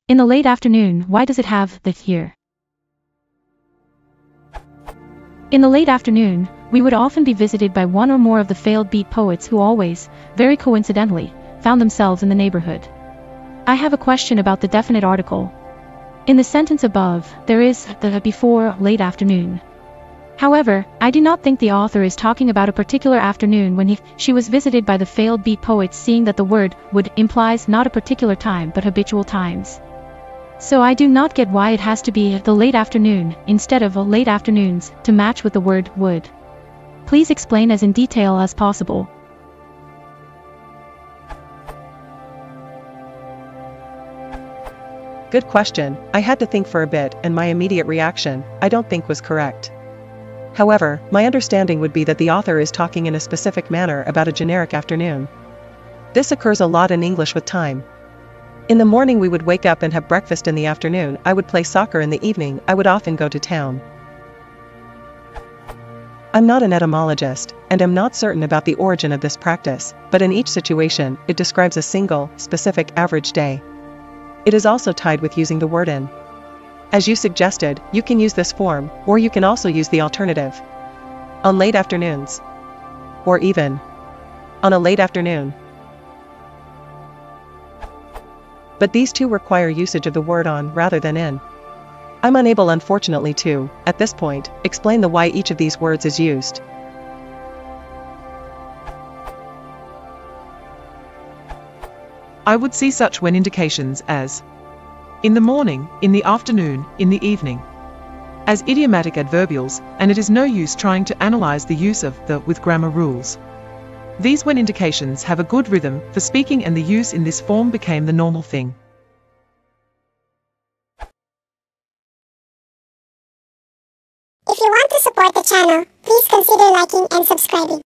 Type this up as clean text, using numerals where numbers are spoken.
In the late afternoon, why does it have the here? In the late afternoon, we would often be visited by one or more of the failed beat poets who always, very coincidentally, found themselves in the neighborhood. I have a question about the definite article. In the sentence above, there is the before late afternoon. However, I do not think the author is talking about a particular afternoon when she was visited by the failed beat poets, seeing that the word would implies not a particular time but habitual times. So I do not get why it has to be the late afternoon instead of late afternoons to match with the word would. Please explain as in detail as possible. Good question. I had to think for a bit, and my immediate reaction, I don't think, was correct. However, my understanding would be that the author is talking in a specific manner about a generic afternoon. This occurs a lot in English with time. In the morning we would wake up and have breakfast. In the afternoon I would play soccer. In the evening I would often go to town. I'm not an etymologist, and am not certain about the origin of this practice, but in each situation, it describes a single, specific average day. It is also tied with using the word in. As you suggested, you can use this form, or you can also use the alternative. On late afternoons. Or even on a late afternoon. But these two require usage of the word on rather than in. I'm unable, unfortunately, to, at this point, explain the why each of these words is used. I would see such when indications as in the morning, in the afternoon, in the evening, as idiomatic adverbials, and it is no use trying to analyze the use of the with grammar rules. These when indications have a good rhythm for speaking, and the use in this form became the normal thing. If you want to support the channel, please consider liking and subscribing.